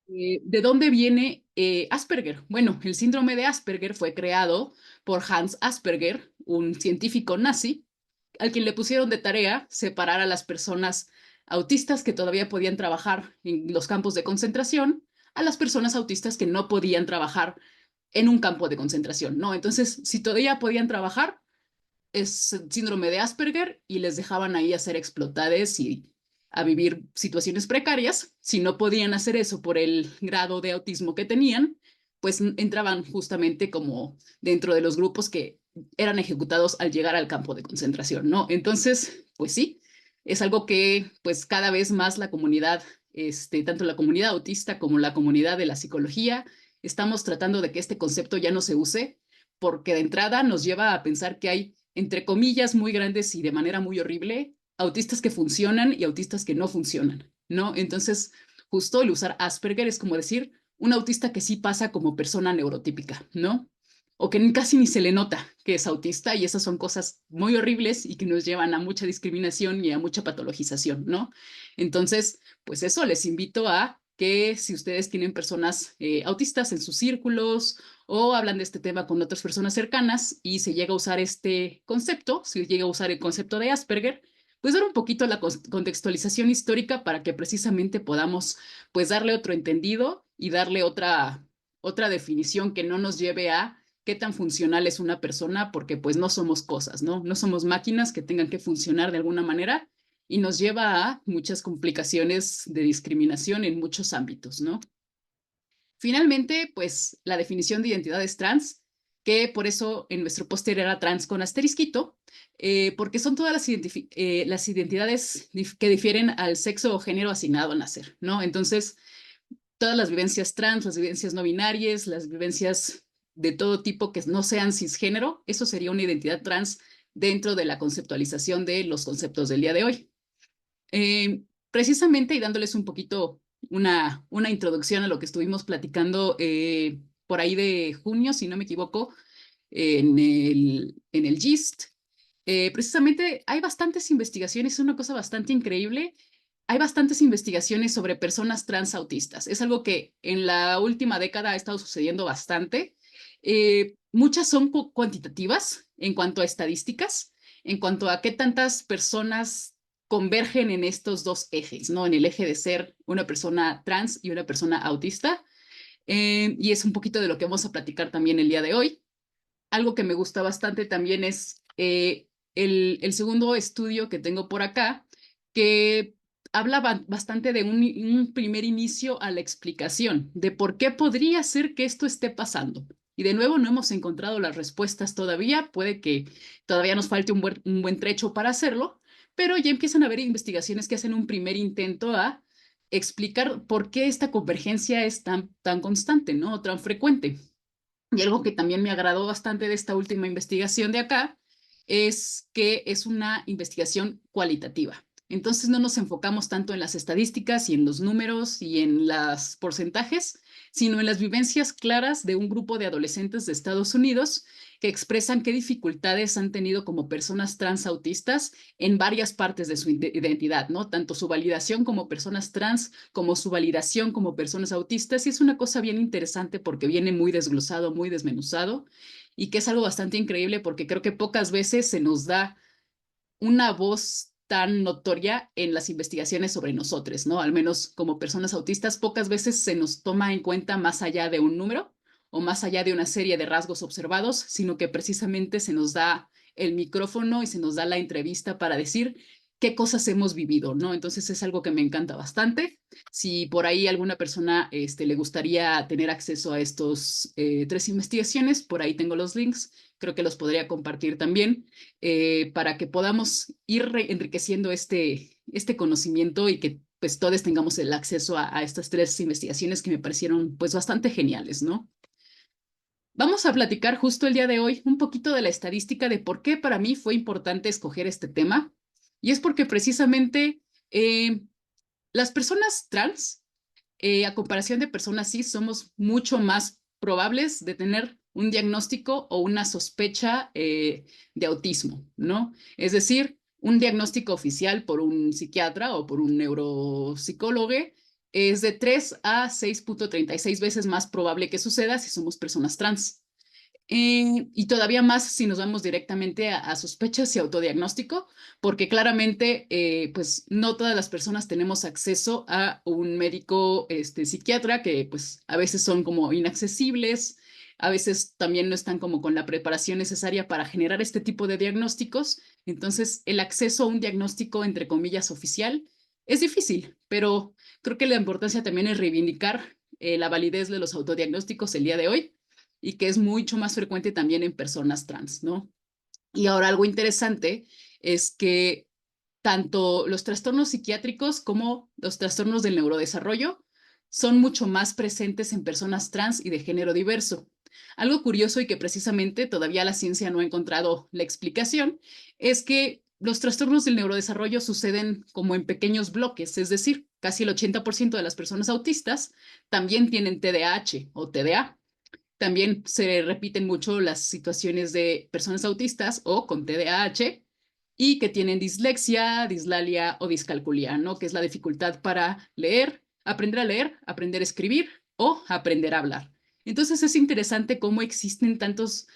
¿De dónde viene Asperger? Bueno, el síndrome de Asperger fue creado por Hans Asperger, un científico nazi, al quien le pusieron de tarea separar a las personas autistas que todavía podían trabajar en los campos de concentración a las personas autistas que no podían trabajar en un campo de concentración, ¿no? Entonces, si todavía podían trabajar, es síndrome de Asperger y les dejaban ahí a ser explotadas y a vivir situaciones precarias. Si no podían hacer eso por el grado de autismo que tenían, pues entraban justamente como dentro de los grupos que eran ejecutados al llegar al campo de concentración, ¿no? Entonces, pues sí, es algo que pues cada vez más la comunidad, tanto la comunidad autista como la comunidad de la psicología, estamos tratando de que este concepto ya no se use, porque de entrada nos lleva a pensar que hay entre comillas, muy grandes y de manera muy horrible, autistas que funcionan y autistas que no funcionan, ¿no? Entonces, justo el usar Asperger es como decir un autista que sí pasa como persona neurotípica, ¿no? O que casi ni se le nota que es autista y esas son cosas muy horribles y que nos llevan a mucha discriminación y a mucha patologización, ¿no? Entonces, pues eso, les invito a que si ustedes tienen personas autistas en sus círculos o hablan de este tema con otras personas cercanas y se llega a usar este concepto, se llega a usar el concepto de Asperger, pues dar un poquito la contextualización histórica para que precisamente podamos pues darle otro entendido y darle otra definición que no nos lleve a qué tan funcional es una persona, porque pues no somos cosas, ¿no? No somos máquinas que tengan que funcionar de alguna manera y nos lleva a muchas complicaciones de discriminación en muchos ámbitos, ¿no? Finalmente, pues la definición de identidades trans, que por eso en nuestro póster era trans con asterisquito, porque son todas las identidades que difieren al sexo o género asignado al nacer, ¿no? Entonces, todas las vivencias trans, las vivencias no binarias, las vivencias de todo tipo que no sean cisgénero, eso sería una identidad trans dentro de la conceptualización de los conceptos del día de hoy. Precisamente y dándoles un poquito una introducción a lo que estuvimos platicando por ahí de junio, si no me equivoco, en el GIST, precisamente hay bastantes investigaciones, es una cosa bastante increíble. Hay bastantes investigaciones sobre personas transautistas. Es algo que en la última década ha estado sucediendo bastante. Muchas son cuantitativas en cuanto a estadísticas, en cuanto a qué tantas personas convergen en estos dos ejes, ¿no? En el eje de ser una persona trans y una persona autista. Y es un poquito de lo que vamos a platicar también el día de hoy. Algo que me gusta bastante también es el segundo estudio que tengo por acá, que habla bastante de un primer inicio a la explicación de por qué podría ser que esto esté pasando. Y de nuevo, no hemos encontrado las respuestas todavía, puede que todavía nos falte un buen trecho para hacerlo, pero ya empiezan a haber investigaciones que hacen un primer intento a explicar por qué esta convergencia es tan constante, ¿no? Tan frecuente. Y algo que también me agradó bastante de esta última investigación de acá es que es una investigación cualitativa. Entonces no nos enfocamos tanto en las estadísticas y en los números y en los porcentajes, sino en las vivencias claras de un grupo de adolescentes de Estados Unidos que expresan qué dificultades han tenido como personas transautistas en varias partes de su identidad, ¿no? Tanto su validación como personas trans, como su validación como personas autistas. Y es una cosa bien interesante porque viene muy desglosado, muy desmenuzado, y que es algo bastante increíble porque creo que pocas veces se nos da una voz tan notoria en las investigaciones sobre nosotros, ¿no? Al menos como personas autistas, pocas veces se nos toma en cuenta más allá de un número o más allá de una serie de rasgos observados, sino que precisamente se nos da el micrófono y se nos da la entrevista para decir qué cosas hemos vivido, ¿no? Entonces es algo que me encanta bastante. Si por ahí alguna persona le gustaría tener acceso a estos tres investigaciones, por ahí tengo los links, creo que los podría compartir también para que podamos ir enriqueciendo este conocimiento y que pues todos tengamos el acceso a estas tres investigaciones que me parecieron pues bastante geniales, ¿no? Vamos a platicar justo el día de hoy un poquito de la estadística de por qué para mí fue importante escoger este tema. Y es porque precisamente las personas trans, a comparación de personas cis, somos mucho más probables de tener un diagnóstico o una sospecha de autismo, ¿no? Es decir, un diagnóstico oficial por un psiquiatra o por un neuropsicólogo es de 3 a 6.36 veces más probable que suceda si somos personas trans. Y todavía más si nos vamos directamente a sospechas y autodiagnóstico, porque claramente, pues no todas las personas tenemos acceso a un médico psiquiatra, que pues a veces son como inaccesibles, a veces también no están como con la preparación necesaria para generar este tipo de diagnósticos. Entonces, el acceso a un diagnóstico, entre comillas, oficial es difícil, pero creo que la importancia también es reivindicar la validez de los autodiagnósticos el día de hoy y que es mucho más frecuente también en personas trans, ¿no? Y ahora algo interesante es que tanto los trastornos psiquiátricos como los trastornos del neurodesarrollo son mucho más presentes en personas trans y de género diverso. Algo curioso y que precisamente todavía la ciencia no ha encontrado la explicación es que los trastornos del neurodesarrollo suceden como en pequeños bloques, es decir, casi el 80% de las personas autistas también tienen TDAH o TDA. También se repiten mucho las situaciones de personas autistas o con TDAH y que tienen dislexia, dislalia o discalculia, ¿no? Que es la dificultad para leer, aprender a escribir o aprender a hablar. Entonces es interesante cómo existen tantos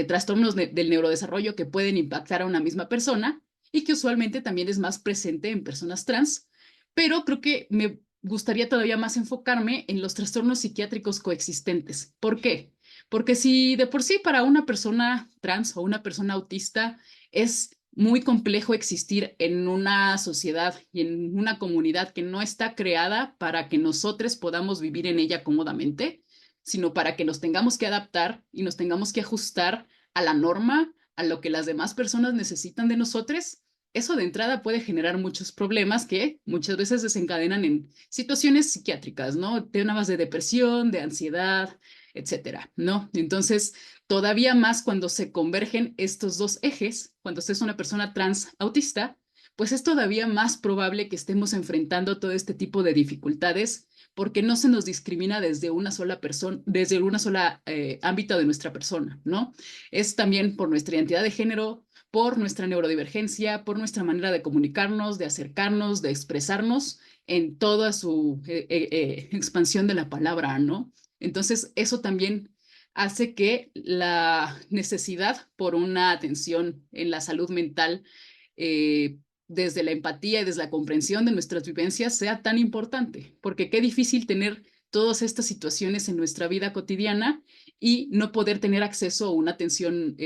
trastornos del neurodesarrollo que pueden impactar a una misma persona y que usualmente también es más presente en personas trans, pero creo que me gustaría todavía más enfocarme en los trastornos psiquiátricos coexistentes. ¿Por qué? Porque si de por sí para una persona trans o una persona autista es muy complejo existir en una sociedad y en una comunidad que no está creada para que nosotros podamos vivir en ella cómodamente, sino para que nos tengamos que adaptar y nos tengamos que ajustar a la norma, a lo que las demás personas necesitan de nosotros. Eso de entrada puede generar muchos problemas que muchas veces desencadenan en situaciones psiquiátricas, ¿no? Temas de depresión, de ansiedad, etcétera, ¿no? Entonces, todavía más cuando se convergen estos dos ejes, cuando usted es una persona trans autista, pues es todavía más probable que estemos enfrentando todo este tipo de dificultades porque no se nos discrimina desde una sola persona, desde una sola ámbito de nuestra persona, ¿no? Es también por nuestra identidad de género, por nuestra neurodivergencia, por nuestra manera de comunicarnos, de acercarnos, de expresarnos en toda su expansión de la palabra, ¿no? Entonces, eso también hace que la necesidad por una atención en la salud mental desde la empatía y desde la comprensión de nuestras vivencias sea tan importante, porque qué difícil tener todas estas situaciones en nuestra vida cotidiana y no poder tener acceso a una atención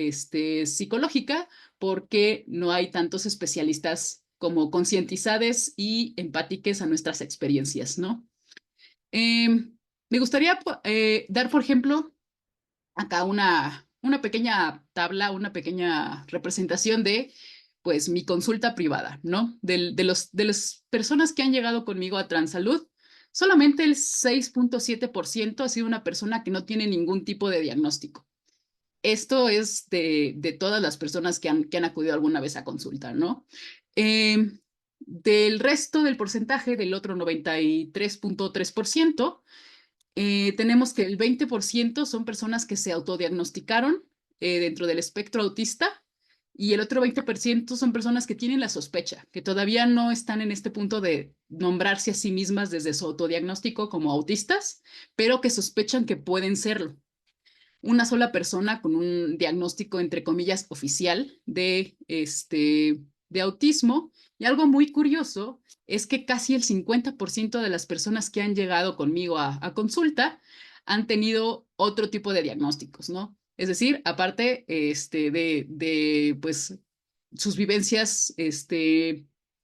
psicológica porque no hay tantos especialistas como concientizados y empáticos a nuestras experiencias, ¿no? Me gustaría dar, por ejemplo, acá una pequeña tabla, una pequeña representación de, pues, mi consulta privada, ¿no? De las personas que han llegado conmigo a Transalud, solamente el 6.7% ha sido una persona que no tiene ningún tipo de diagnóstico. Esto es de todas las personas que han acudido alguna vez a consulta, ¿no? Eh, del resto del porcentaje, del otro 93.3%, tenemos que el 20% son personas que se autodiagnosticaron dentro del espectro autista y el otro 20% son personas que tienen la sospecha, que todavía no están en este punto de nombrarse a sí mismas desde su autodiagnóstico como autistas, pero que sospechan que pueden serlo. Una sola persona con un diagnóstico, entre comillas, oficial de autismo. Y algo muy curioso es que casi el 50% de las personas que han llegado conmigo a consulta han tenido otro tipo de diagnósticos, ¿no? Es decir, aparte pues, sus vivencias,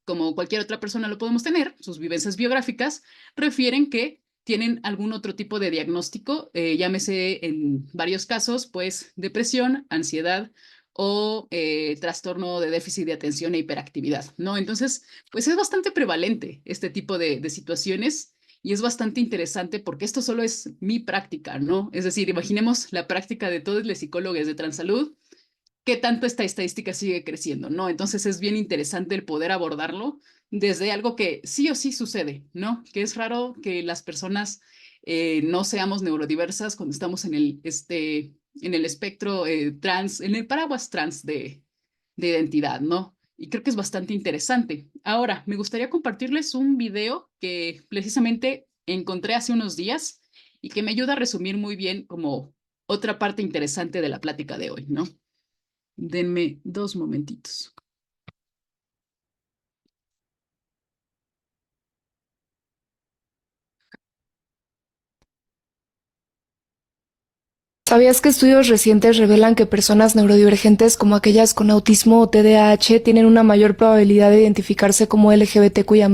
como cualquier otra persona lo podemos tener, sus vivencias biográficas refieren que tienen algún otro tipo de diagnóstico, llámese en varios casos, pues depresión, ansiedad o trastorno de déficit de atención e hiperactividad, ¿no? Entonces, pues es bastante prevalente este tipo de situaciones y es bastante interesante porque esto solo es mi práctica, ¿no? Es decir, imaginemos la práctica de todos los psicólogos de Transalud, qué tanto esta estadística sigue creciendo, ¿no? Entonces es bien interesante el poder abordarlo desde algo que sí o sí sucede, ¿no? Que es raro que las personas no seamos neurodiversas cuando estamos en el espectro trans, en el paraguas trans de identidad, ¿no? Y creo que es bastante interesante. Ahora, me gustaría compartirles un video que precisamente encontré hace unos días y que me ayuda a resumir muy bien como otra parte interesante de la plática de hoy, ¿no? Denme 2 momentitos. ¿Sabías que estudios recientes revelan que personas neurodivergentes como aquellas con autismo o TDAH tienen una mayor probabilidad de identificarse como LGBTQIA+?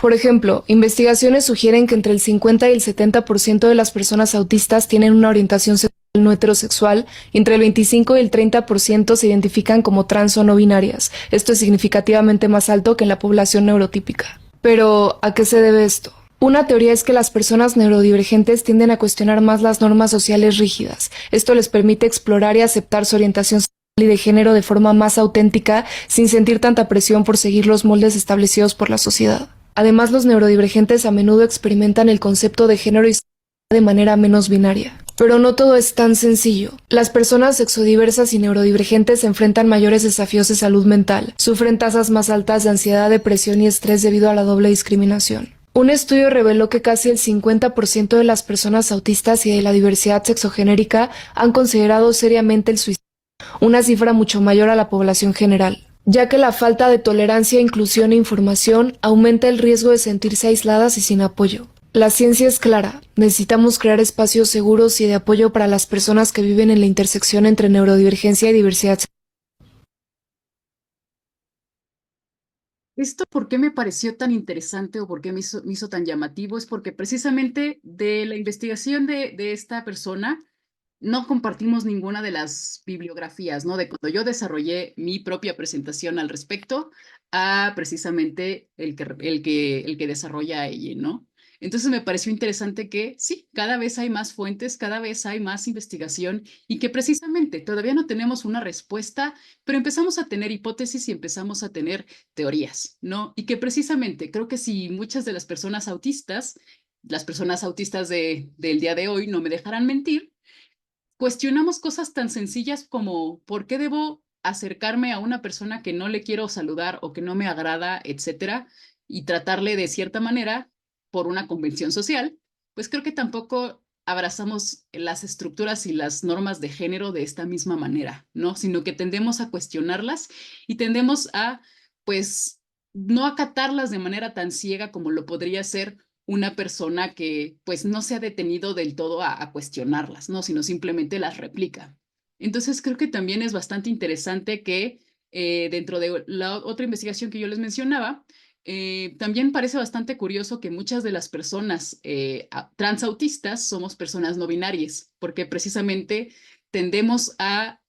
Por ejemplo, investigaciones sugieren que entre el 50 y el 70% de las personas autistas tienen una orientación sexual no heterosexual y entre el 25 y el 30% se identifican como trans o no binarias. Esto es significativamente más alto que en la población neurotípica. Pero, ¿a qué se debe esto? Una teoría es que las personas neurodivergentes tienden a cuestionar más las normas sociales rígidas. Esto les permite explorar y aceptar su orientación sexual y de género de forma más auténtica, sin sentir tanta presión por seguir los moldes establecidos por la sociedad. Además, los neurodivergentes a menudo experimentan el concepto de género y sexualidad de manera menos binaria. Pero no todo es tan sencillo. Las personas sexodiversas y neurodivergentes enfrentan mayores desafíos de salud mental, sufren tasas más altas de ansiedad, depresión y estrés debido a la doble discriminación. Un estudio reveló que casi el 50% de las personas autistas y de la diversidad sexogenérica han considerado seriamente el suicidio, una cifra mucho mayor a la población general, ya que la falta de tolerancia, inclusión e información aumenta el riesgo de sentirse aisladas y sin apoyo. La ciencia es clara, necesitamos crear espacios seguros y de apoyo para las personas que viven en la intersección entre neurodivergencia y diversidad sexual. Esto, ¿por qué me pareció tan interesante o por qué me hizo tan llamativo? Es porque precisamente de la investigación de esta persona no compartimos ninguna de las bibliografías, ¿no? De cuando yo desarrollé mi propia presentación al respecto a precisamente el que desarrolla ella, ¿no? Entonces me pareció interesante que sí, cada vez hay más fuentes, cada vez hay más investigación y que precisamente todavía no tenemos una respuesta, pero empezamos a tener hipótesis y empezamos a tener teorías, ¿no? Y que precisamente creo que si muchas de las personas autistas del día de hoy no me dejarán mentir, cuestionamos cosas tan sencillas como ¿por qué debo acercarme a una persona que no le quiero saludar o que no me agrada, etcétera, y tratarle de cierta manera por una convención social? Pues creo que tampoco abrazamos las estructuras y las normas de género de esta misma manera, ¿no? Sino que tendemos a cuestionarlas y tendemos a, pues, no acatarlas de manera tan ciega como lo podría ser una persona que pues no se ha detenido del todo a cuestionarlas, ¿no? Sino simplemente las replica. Entonces creo que también es bastante interesante que dentro de la otra investigación que yo les mencionaba, también parece bastante curioso que muchas de las personas transautistas somos personas no binarias, porque precisamente tendemos a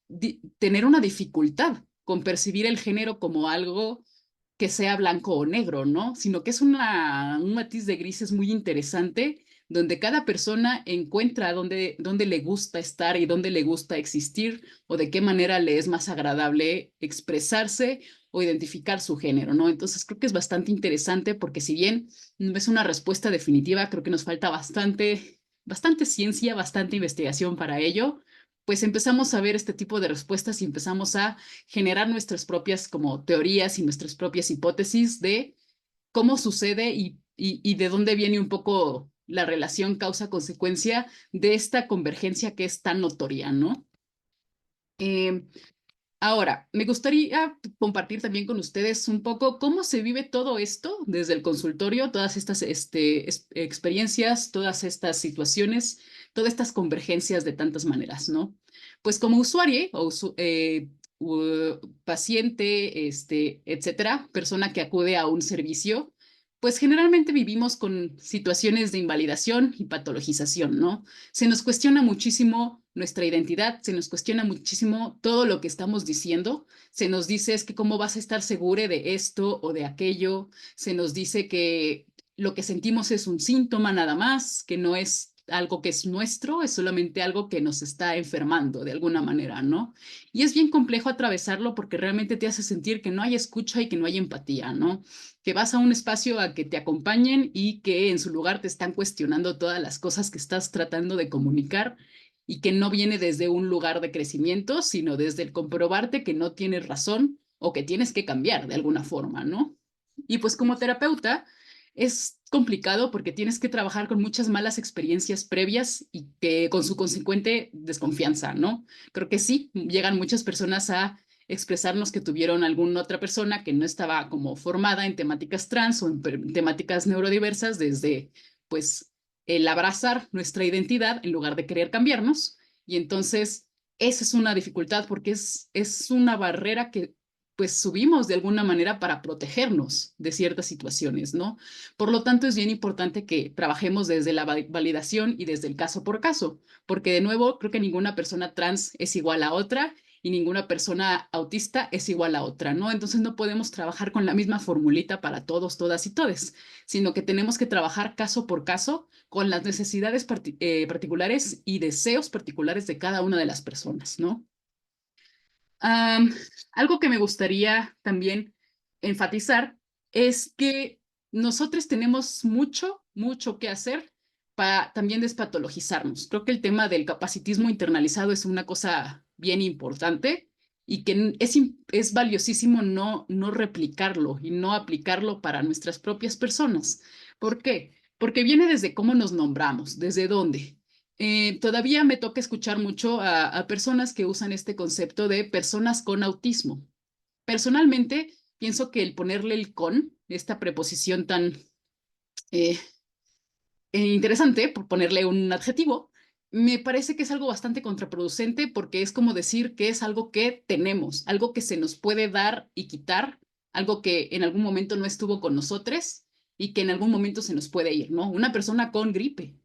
tener una dificultad con percibir el género como algo que sea blanco o negro, ¿no? Sino que es un matiz de grises muy interesante, donde cada persona encuentra dónde le gusta estar y dónde le gusta existir, o de qué manera le es más agradable expresarse o identificar su género, ¿no? Entonces creo que es bastante interesante porque si bien no es una respuesta definitiva, creo que nos falta bastante ciencia, bastante investigación para ello, pues empezamos a ver este tipo de respuestas y empezamos a generar nuestras propias como teorías y nuestras propias hipótesis de cómo sucede y de dónde viene un poco la relación causa-consecuencia de esta convergencia que es tan notoria, ¿no? Eh, Ahora, me gustaría compartir también con ustedes un poco cómo se vive todo esto desde el consultorio, todas estas experiencias, todas estas situaciones, todas estas convergencias de tantas maneras, ¿no? Pues como usuario o paciente, etcétera, persona que acude a un servicio, pues generalmente vivimos con situaciones de invalidación y patologización, ¿no? Se nos cuestiona muchísimo nuestra identidad, se nos cuestiona muchísimo todo lo que estamos diciendo, se nos dice es que cómo vas a estar segura de esto o de aquello, se nos dice que lo que sentimos es un síntoma nada más, que no es algo que es nuestro, es solamente algo que nos está enfermando de alguna manera, ¿no? Y es bien complejo atravesarlo porque realmente te hace sentir que no hay escucha y que no hay empatía, ¿no? Que vas a un espacio a que te acompañen y que en su lugar te están cuestionando todas las cosas que estás tratando de comunicar y que no viene desde un lugar de crecimiento, sino desde el comprobarte que no tienes razón o que tienes que cambiar de alguna forma, ¿no? Y pues como terapeuta es complicado porque tienes que trabajar con muchas malas experiencias previas y que con su consecuente desconfianza, ¿no? Creo que sí, llegan muchas personas a expresarnos que tuvieron alguna otra persona que no estaba como formada en temáticas trans o en temáticas neurodiversas desde, pues, el abrazar nuestra identidad en lugar de querer cambiarnos. Y entonces, esa es una dificultad porque es una barrera que pues subimos de alguna manera para protegernos de ciertas situaciones, ¿no? Por lo tanto, es bien importante que trabajemos desde la validación y desde el caso por caso, porque de nuevo, creo que ninguna persona trans es igual a otra y ninguna persona autista es igual a otra, ¿no? Entonces no podemos trabajar con la misma formulita para todos, todas y todes, sino que tenemos que trabajar caso por caso con las necesidades particulares y deseos particulares de cada una de las personas, ¿no? Um, Algo que me gustaría también enfatizar es que nosotros tenemos mucho, mucho que hacer para también despatologizarnos. Creo que el tema del capacitismo internalizado es una cosa bien importante y que es valiosísimo no replicarlo y no aplicarlo para nuestras propias personas. ¿Por qué? Porque viene desde cómo nos nombramos, desde dónde. Todavía me toca escuchar mucho a personas que usan este concepto de personas con autismo. Personalmente, pienso que el ponerle el con, esta preposición tan eh, interesante, por ponerle un adjetivo, me parece que es algo bastante contraproducente porque es como decir que es algo que tenemos, algo que se nos puede dar y quitar, algo que en algún momento no estuvo con nosotros y que en algún momento se nos puede ir, ¿no? Una persona con gripe,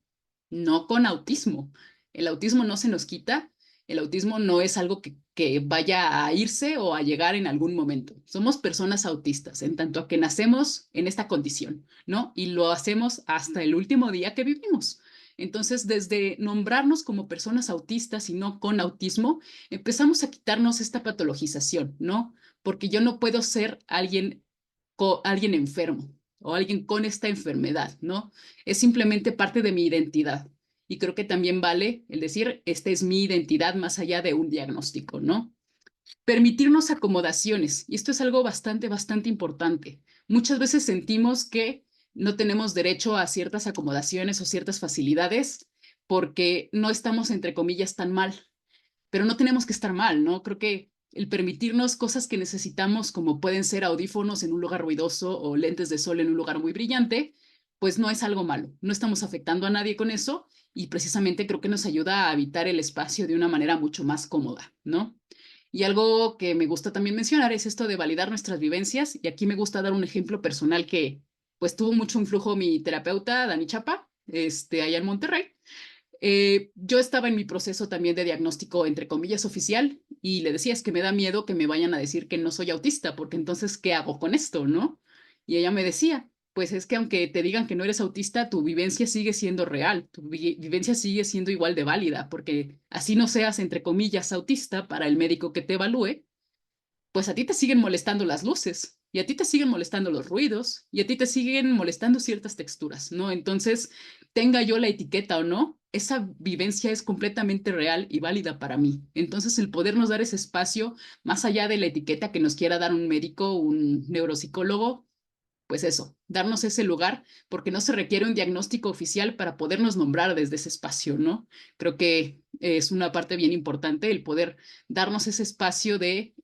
no con autismo. El autismo no se nos quita, el autismo no es algo que vaya a irse o a llegar en algún momento. Somos personas autistas, en tanto a que nacemos en esta condición, ¿no? Y lo hacemos hasta el último día que vivimos. Entonces, desde nombrarnos como personas autistas y no con autismo, empezamos a quitarnos esta patologización, ¿no? Porque yo no puedo ser alguien enfermo o alguien con esta enfermedad, ¿no? Es simplemente parte de mi identidad. Y creo que también vale el decir, esta es mi identidad más allá de un diagnóstico, ¿no? Permitirnos acomodaciones. Y esto es algo bastante, bastante importante. Muchas veces sentimos que no tenemos derecho a ciertas acomodaciones o ciertas facilidades porque no estamos, entre comillas, tan mal, pero no tenemos que estar mal, ¿no? Creo que el permitirnos cosas que necesitamos, como pueden ser audífonos en un lugar ruidoso o lentes de sol en un lugar muy brillante, pues no es algo malo. No estamos afectando a nadie con eso y precisamente creo que nos ayuda a habitar el espacio de una manera mucho más cómoda, ¿no? Y algo que me gusta también mencionar es esto de validar nuestras vivencias. Y aquí me gusta dar un ejemplo personal que pues tuvo mucho influjo mi terapeuta, Dani Chapa, allá en Monterrey. Yo estaba en mi proceso también de diagnóstico, entre comillas, oficial, y le decía, es que me da miedo que me vayan a decir que no soy autista, porque entonces, ¿qué hago con esto, no? Y ella me decía, pues es que aunque te digan que no eres autista, tu vivencia sigue siendo real, tu vivencia sigue siendo igual de válida, porque así no seas, entre comillas, autista para el médico que te evalúe, pues a ti te siguen molestando las luces y a ti te siguen molestando los ruidos y a ti te siguen molestando ciertas texturas, ¿no? Entonces, tenga yo la etiqueta o no, esa vivencia es completamente real y válida para mí. Entonces, el podernos dar ese espacio, más allá de la etiqueta que nos quiera dar un médico, un neuropsicólogo, pues eso, darnos ese lugar, porque no se requiere un diagnóstico oficial para podernos nombrar desde ese espacio, ¿no? Creo que es una parte bien importante el poder darnos ese espacio de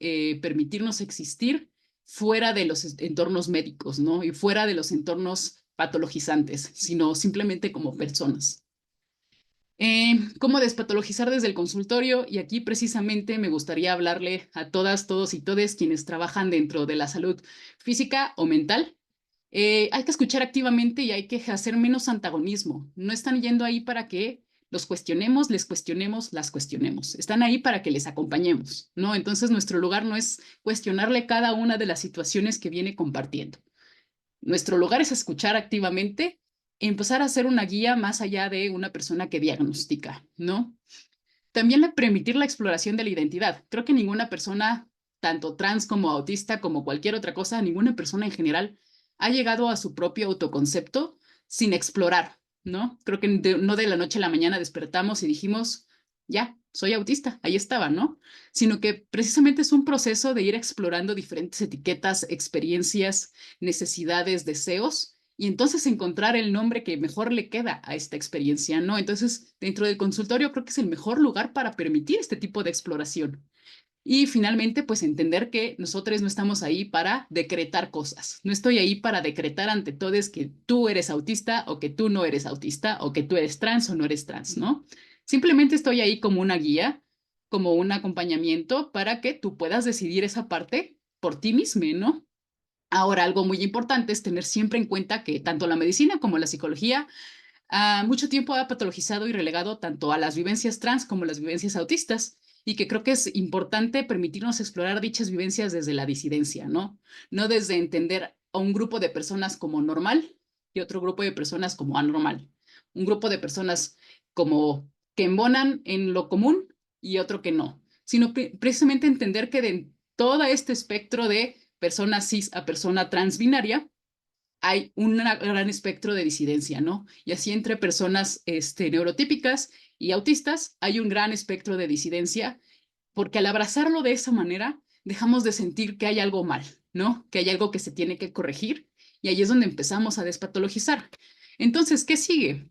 permitirnos existir fuera de los entornos médicos, ¿no? Y fuera de los entornos patologizantes, sino simplemente como personas. ¿Cómo despatologizar desde el consultorio? Y aquí precisamente me gustaría hablarle a todas, todos y todes quienes trabajan dentro de la salud física o mental. Hay que escuchar activamente y hay que hacer menos antagonismo. No están yendo ahí para que los cuestionemos, les cuestionemos, las cuestionemos. Están ahí para que les acompañemos, ¿no? Entonces, nuestro lugar no es cuestionarle cada una de las situaciones que viene compartiendo. Nuestro lugar es escuchar activamente y empezar a ser una guía más allá de una persona que diagnostica, ¿no? También permitir la exploración de la identidad. Creo que ninguna persona, tanto trans como autista, como cualquier otra cosa, ninguna persona en general ha llegado a su propio autoconcepto sin explorar, ¿no? Creo que no de la noche a la mañana despertamos y dijimos, ya, soy autista, ahí estaba, ¿no? Sino que precisamente es un proceso de ir explorando diferentes etiquetas, experiencias, necesidades, deseos, y entonces encontrar el nombre que mejor le queda a esta experiencia, ¿no? Entonces, dentro del consultorio creo que es el mejor lugar para permitir este tipo de exploración. Y finalmente, pues entender que nosotros no estamos ahí para decretar cosas. No estoy ahí para decretar ante todos que tú eres autista o que tú no eres autista o que tú eres trans o no eres trans, ¿no? Simplemente estoy ahí como una guía, como un acompañamiento para que tú puedas decidir esa parte por ti mismo, ¿no? Ahora, algo muy importante es tener siempre en cuenta que tanto la medicina como la psicología mucho tiempo ha patologizado y relegado tanto a las vivencias trans como las vivencias autistas, y que creo que es importante permitirnos explorar dichas vivencias desde la disidencia, ¿no? No desde entender a un grupo de personas como normal y otro grupo de personas como anormal. Un grupo de personas como que embonan en lo común y otro que no, sino precisamente entender que de todo este espectro de persona cis a persona transbinaria, hay un gran espectro de disidencia, ¿no? Y así entre personas neurotípicas y autistas hay un gran espectro de disidencia, porque al abrazarlo de esa manera, dejamos de sentir que hay algo mal, ¿no? Que hay algo que se tiene que corregir, y ahí es donde empezamos a despatologizar. Entonces, ¿qué sigue?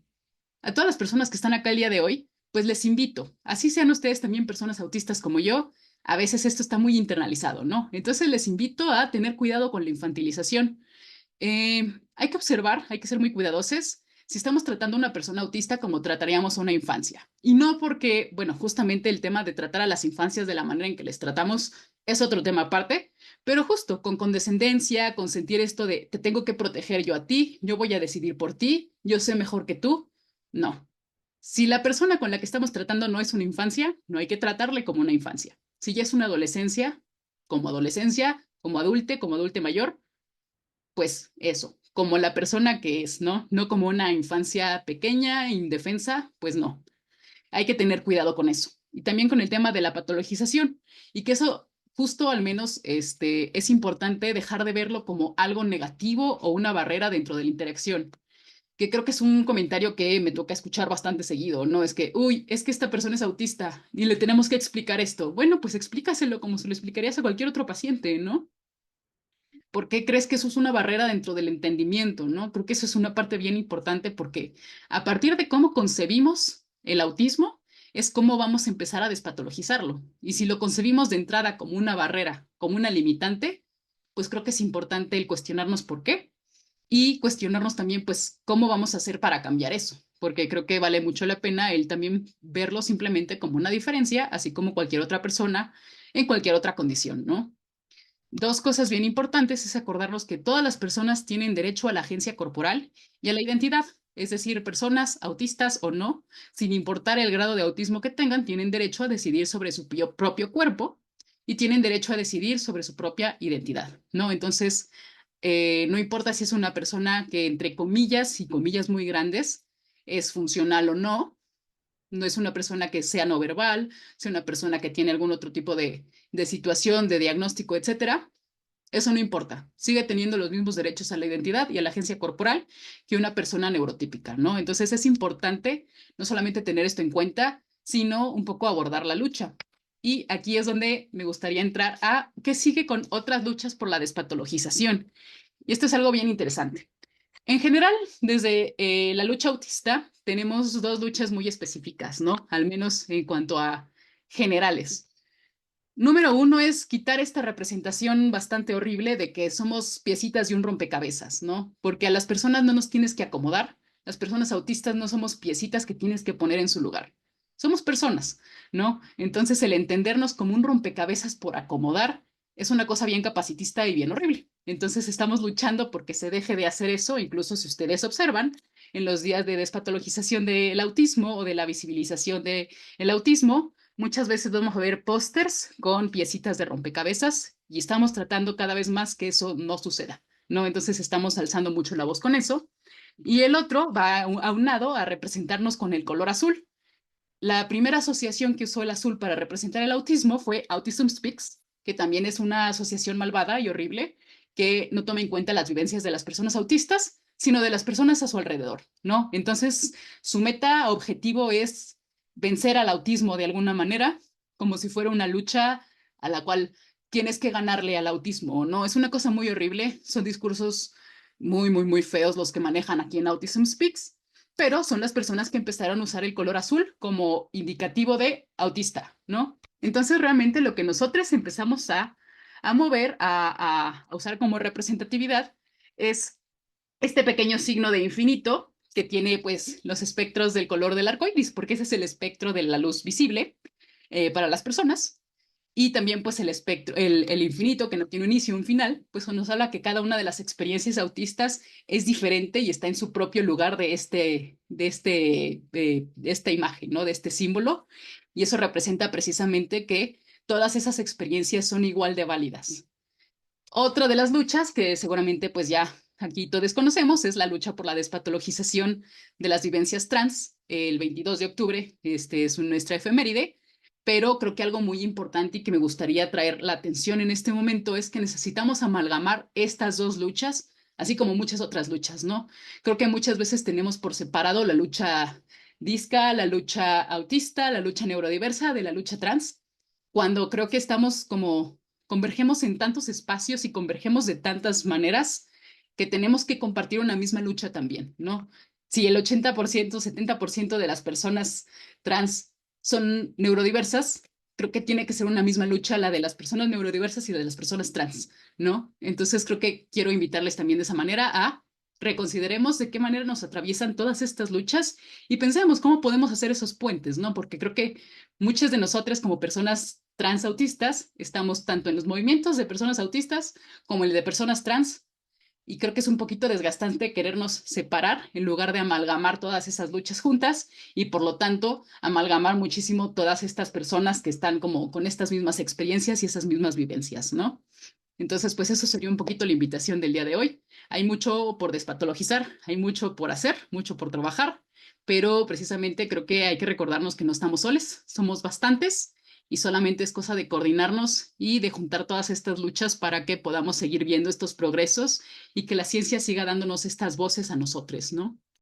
A todas las personas que están acá el día de hoy, pues les invito, así sean ustedes también personas autistas como yo, a veces esto está muy internalizado, ¿no? Entonces les invito a tener cuidado con la infantilización. Hay que observar, hay que ser muy cuidadosos si estamos tratando a una persona autista como trataríamos a una infancia. Y no porque, bueno, justamente el tema de tratar a las infancias de la manera en que les tratamos es otro tema aparte, pero justo con condescendencia, con sentir esto de te tengo que proteger yo a ti, yo voy a decidir por ti, yo sé mejor que tú. No. Si la persona con la que estamos tratando no es una infancia, no hay que tratarle como una infancia. Si ya es una adolescencia, como adulte mayor, pues eso, como la persona que es, ¿no? No como una infancia pequeña, indefensa, pues no. Hay que tener cuidado con eso. Y también con el tema de la patologización. Y que eso justo al menos es importante dejar de verlo como algo negativo o una barrera dentro de la interacción. Que creo que es un comentario que me toca escuchar bastante seguido, ¿no? Es que, uy, es que esta persona es autista y le tenemos que explicar esto. Bueno, pues explícaselo como se lo explicarías a cualquier otro paciente, ¿no? ¿Por qué crees que eso es una barrera dentro del entendimiento, no? Creo que eso es una parte bien importante porque a partir de cómo concebimos el autismo es cómo vamos a empezar a despatologizarlo. Y si lo concebimos de entrada como una barrera, como una limitante, pues creo que es importante el cuestionarnos por qué y cuestionarnos también, pues, cómo vamos a hacer para cambiar eso. Porque creo que vale mucho la pena el también verlo simplemente como una diferencia, así como cualquier otra persona en cualquier otra condición, ¿no? Dos cosas bien importantes es acordarnos que todas las personas tienen derecho a la agencia corporal y a la identidad, es decir, personas autistas o no, sin importar el grado de autismo que tengan, tienen derecho a decidir sobre su propio cuerpo y tienen derecho a decidir sobre su propia identidad, ¿no? Entonces, no importa si es una persona que, entre comillas y comillas muy grandes, es funcional o no, no es una persona que sea no verbal, sea una persona que tiene algún otro tipo de situación, de diagnóstico, etcétera. Eso no importa. Sigue teniendo los mismos derechos a la identidad y a la agencia corporal que una persona neurotípica, ¿no? Entonces es importante no solamente tener esto en cuenta, sino un poco abordar la lucha. Y aquí es donde me gustaría entrar a qué sigue con otras luchas por la despatologización. Y esto es algo bien interesante. En general, desde la lucha autista, tenemos dos luchas muy específicas, ¿no? Al menos en cuanto a generales. Número uno es quitar esta representación bastante horrible de que somos piecitas de un rompecabezas, ¿no? Porque a las personas no nos tienes que acomodar, las personas autistas no somos piecitas que tienes que poner en su lugar. Somos personas, ¿no? Entonces el entendernos como un rompecabezas por acomodar es una cosa bien capacitista y bien horrible. Entonces estamos luchando porque se deje de hacer eso, incluso si ustedes observan, en los días de despatologización del autismo o de la visibilización del autismo, muchas veces vamos a ver pósters con piecitas de rompecabezas y estamos tratando cada vez más que eso no suceda, ¿no? Entonces estamos alzando mucho la voz con eso. Y el otro va aunado a representarnos con el color azul. La primera asociación que usó el azul para representar el autismo fue Autism Speaks, que también es una asociación malvada y horrible que no toma en cuenta las vivencias de las personas autistas, sino de las personas a su alrededor, ¿no? Entonces, su meta objetivo es vencer al autismo de alguna manera, como si fuera una lucha a la cual tienes que ganarle al autismo, ¿no? Es una cosa muy horrible, son discursos muy, muy, muy feos los que manejan aquí en Autism Speaks, pero son las personas que empezaron a usar el color azul como indicativo de autista, ¿no? Entonces, realmente lo que nosotros empezamos a mover, a usar como representatividad, es este pequeño signo de infinito que tiene pues los espectros del color del arco iris, porque ese es el espectro de la luz visible para las personas. Y también pues el espectro, el infinito que no tiene un inicio y un final, pues nos habla que cada una de las experiencias autistas es diferente y está en su propio lugar de esta imagen, ¿no? De este símbolo. Y eso representa precisamente que todas esas experiencias son igual de válidas. Otra de las luchas que seguramente pues ya aquí todos conocemos es la lucha por la despatologización de las vivencias trans. El 22 de octubre es nuestra efeméride, pero creo que algo muy importante y que me gustaría traer la atención en este momento es que necesitamos amalgamar estas dos luchas, así como muchas otras luchas, ¿no? Creo que muchas veces tenemos por separado la lucha disca, la lucha autista, la lucha neurodiversa de la lucha trans, cuando creo que estamos como convergemos en tantos espacios y convergemos de tantas maneras que tenemos que compartir una misma lucha también, ¿no? Si el 80%, 70% de las personas trans son neurodiversas, creo que tiene que ser una misma lucha la de las personas neurodiversas y de las personas trans, ¿no? Entonces creo que quiero invitarles también de esa manera a reconsideremos de qué manera nos atraviesan todas estas luchas y pensemos cómo podemos hacer esos puentes, ¿no? Porque creo que muchas de nosotras como personas transautistas estamos tanto en los movimientos de personas autistas como en el de personas trans y creo que es un poquito desgastante querernos separar en lugar de amalgamar todas esas luchas juntas y por lo tanto amalgamar muchísimo todas estas personas que están como con estas mismas experiencias y esas mismas vivencias, ¿no? Entonces, pues eso sería un poquito la invitación del día de hoy. Hay mucho por despatologizar, hay mucho por hacer, mucho por trabajar, pero precisamente creo que hay que recordarnos que no estamos soles, somos bastantes y solamente es cosa de coordinarnos y de juntar todas estas luchas para que podamos seguir viendo estos progresos y que la ciencia siga dándonos estas voces a nosotros, ¿no?